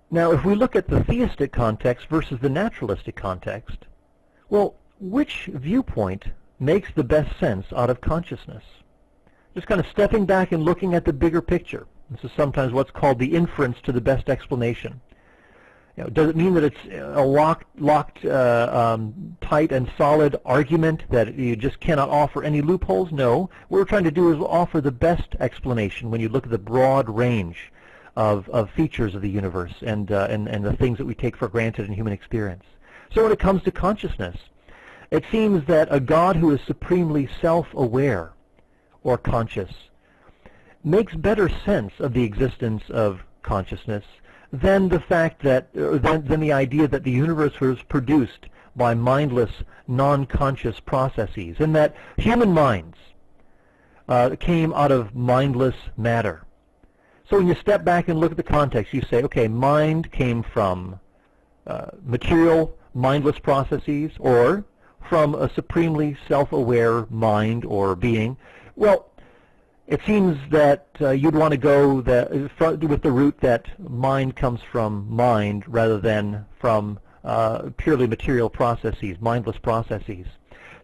Now, if we look at the theistic context versus the naturalistic context, well, which viewpoint makes the best sense out of consciousness? Just kind of stepping back and looking at the bigger picture. This is sometimes what's called the inference to the best explanation. Does it mean that it's a locked, tight and solid argument that you just cannot offer any loopholes? No. What we're trying to do is offer the best explanation when you look at the broad range of features of the universe and the things that we take for granted in human experience. So when it comes to consciousness, it seems that a God who is supremely self-aware or conscious makes better sense of the existence of consciousness than the fact that, than the idea that the universe was produced by mindless, non-conscious processes, and that human minds came out of mindless matter. So when you step back and look at the context, you say, okay, mind came from material, mindless processes, or from a supremely self-aware mind or being. Well, it seems that you'd want to go with the route that mind comes from mind rather than from purely material processes, mindless processes.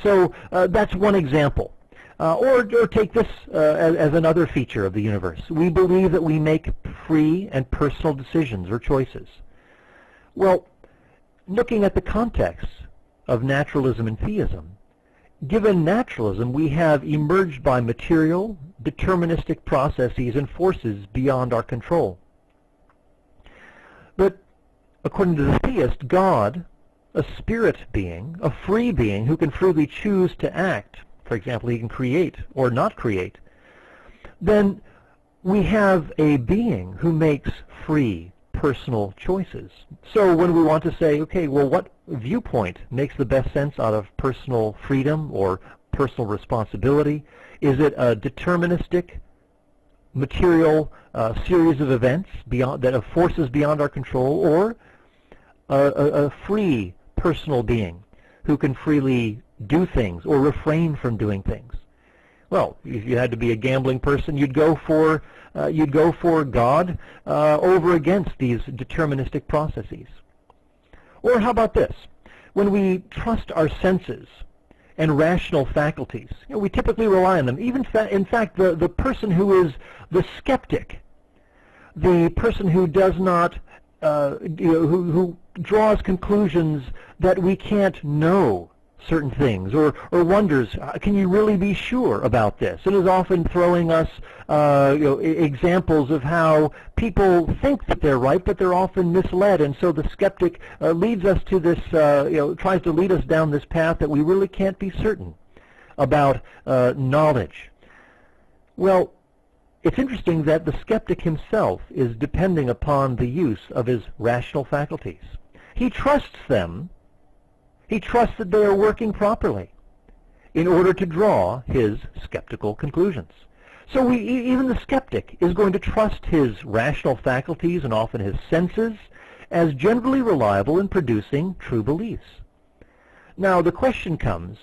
So that's one example. Or take this as another feature of the universe. We believe that we make free and personal decisions or choices. Well, looking at the context of naturalism and theism, given naturalism, we have emerged by material, deterministic processes and forces beyond our control. But according to the theist, God, a spirit being, a free being who can freely choose to act, for example, he can create or not create, then we have a being who makes free personal choices. So when we want to say, okay, well, what viewpoint makes the best sense out of personal freedom or personal responsibility? Is it a deterministic, material series of events that are forces beyond our control, or a free personal being who can freely do things or refrain from doing things? Well, if you had to be a gambling person, you'd go for God over against these deterministic processes. Or how about this? When we trust our senses and rational faculties, we typically rely on them. Even in fact, the person who is the skeptic, the person who does not, who draws conclusions that we can't know certain things, or wonders, can you really be sure about this? It is often throwing us examples of how people think that they're right, but they're often misled, and so the skeptic leads us to this, tries to lead us down this path that we really can't be certain about knowledge. Well, it's interesting that the skeptic himself is depending upon the use of his rational faculties. He trusts them. He trusts that they are working properly in order to draw his skeptical conclusions. So even the skeptic is going to trust his rational faculties and often his senses as generally reliable in producing true beliefs. Now the question comes,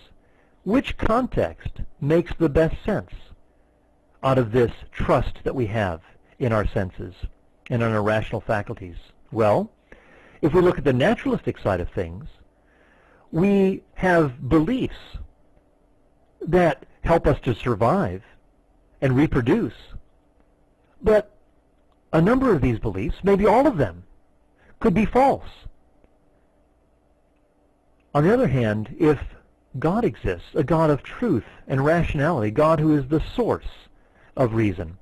which context makes the best sense out of this trust that we have in our senses and in our rational faculties? Well, if we look at the naturalistic side of things, we have beliefs that help us to survive and reproduce. But a number of these beliefs, maybe all of them, could be false. On the other hand, if God exists, a God of truth and rationality, God who is the source of reason,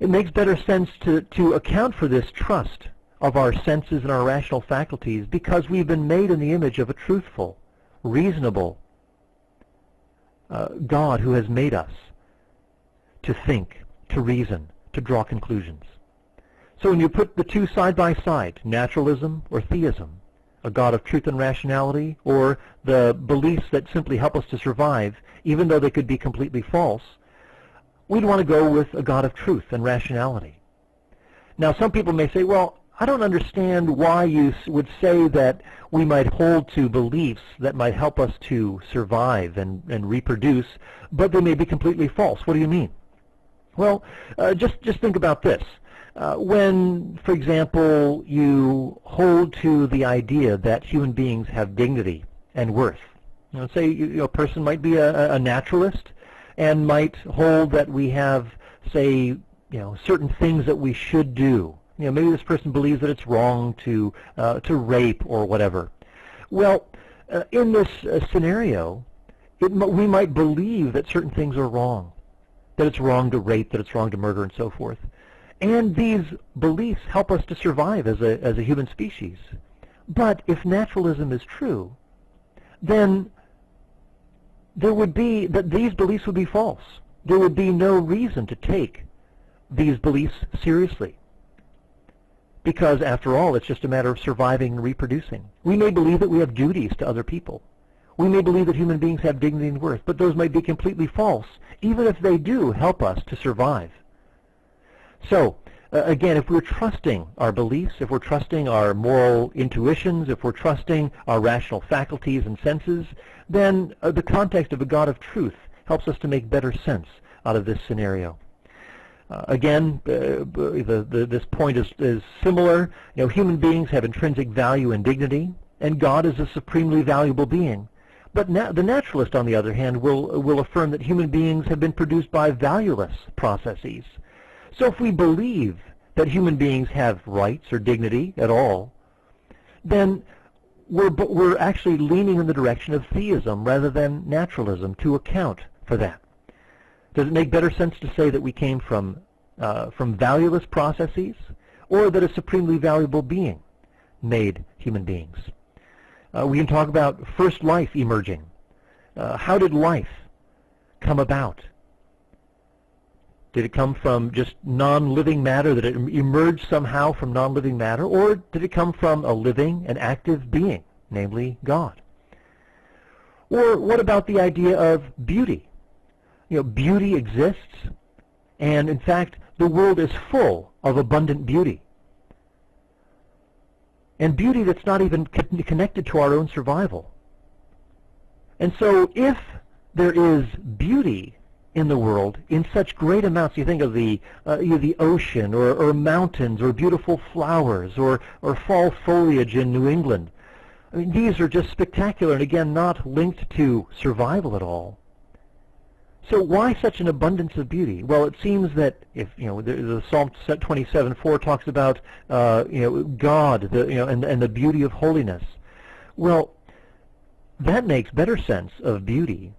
it makes better sense to account for this trust of our senses and our rational faculties, because we've been made in the image of a truthful, reasonable God who has made us to think, to reason, to draw conclusions. So when you put the two side by side, naturalism or theism, a God of truth and rationality, or the beliefs that simply help us to survive, even though they could be completely false, we'd want to go with a God of truth and rationality. Now some people may say, well, I don't understand why you would say that we might hold to beliefs that might help us to survive and reproduce, but they may be completely false. What do you mean? Well, just think about this. When, for example, you hold to the idea that human beings have dignity and worth. Say a person might be a naturalist and might hold that we have, say, certain things that we should do. Maybe this person believes that it's wrong to rape or whatever. Well, in this scenario, we might believe that certain things are wrong, that it's wrong to rape, that it's wrong to murder, and so forth. And these beliefs help us to survive as a human species. But if naturalism is true, then there would be that these beliefs would be false. There would be no reason to take these beliefs seriously. Because, after all, it's just a matter of surviving and reproducing. We may believe that we have duties to other people. We may believe that human beings have dignity and worth, but those might be completely false, even if they do help us to survive. So, again, if we're trusting our beliefs, if we're trusting our moral intuitions, if we're trusting our rational faculties and senses, then the context of a God of truth helps us to make better sense out of this scenario. Again, this point is similar. Human beings have intrinsic value and dignity, and God is a supremely valuable being. But the naturalist, on the other hand, will affirm that human beings have been produced by valueless processes. So if we believe that human beings have rights or dignity at all, then we're actually leaning in the direction of theism rather than naturalism to account for that. Does it make better sense to say that we came from valueless processes, or that a supremely valuable being made human beings? We can talk about first life emerging. How did life come about? Did it come from just non-living matter, that it emerged somehow from non-living matter, or did it come from a living and active being, namely God? Or what about the idea of beauty? Beauty exists, and in fact, the world is full of abundant beauty. And beauty that's not even connected to our own survival. And so if there is beauty in the world in such great amounts, you think of the ocean or mountains or beautiful flowers or fall foliage in New England. I mean, these are just spectacular and, again, not linked to survival at all. So why such an abundance of beauty? Well, it seems that if the Psalm 27:4 talks about God, and the beauty of holiness. Well, that makes better sense of beauty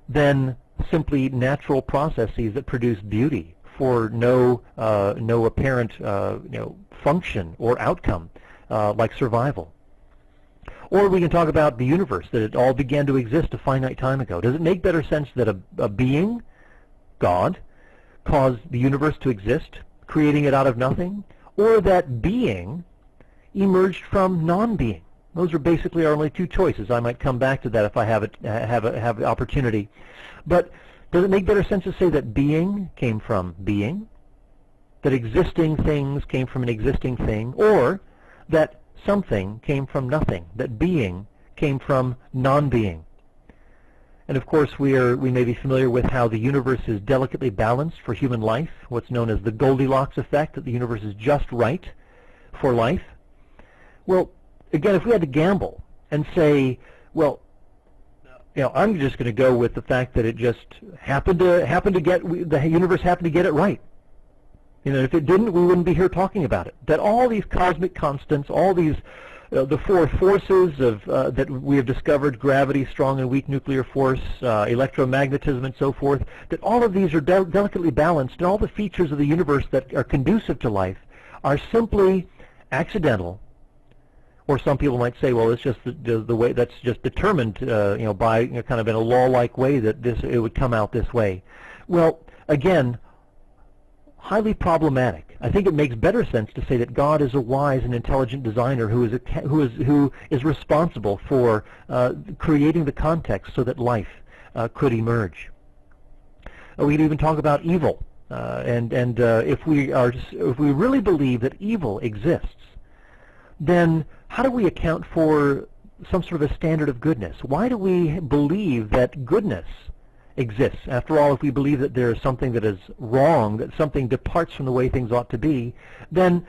than simply natural processes that produce beauty for no apparent function or outcome, like survival. Or we can talk about the universe, that it all began to exist a finite time ago. Does it make better sense that a being, God, caused the universe to exist, creating it out of nothing, or that being emerged from non-being? Those are basically our only two choices. I might come back to that if I have the opportunity. But does it make better sense to say that being came from being, that existing things came from an existing thing, or that something came from nothing, that being came from non-being? And of course we may be familiar with how the universe is delicately balanced for human life, what's known as the Goldilocks effect, that the universe is just right for life. Well, again, if we had to gamble and say, well, I'm just going to go with the fact that it just happened to get, the universe happened to get it right. If it didn't, we wouldn't be here talking about it. That all these cosmic constants, all these, the four forces of that we have discovered, gravity, strong and weak nuclear force, electromagnetism, and so forth, that all of these are delicately balanced, and all the features of the universe that are conducive to life are simply accidental. Or some people might say, well, it's just the way that's just determined, by kind of in a law-like way that it would come out this way. Well, again, highly problematic. I think it makes better sense to say that God is a wise and intelligent designer who is responsible for creating the context so that life could emerge. We could even talk about evil, and if we really believe that evil exists, then how do we account for some sort of a standard of goodness? Why do we believe that goodness exists. After all, if we believe that there is something that is wrong, that something departs from the way things ought to be, then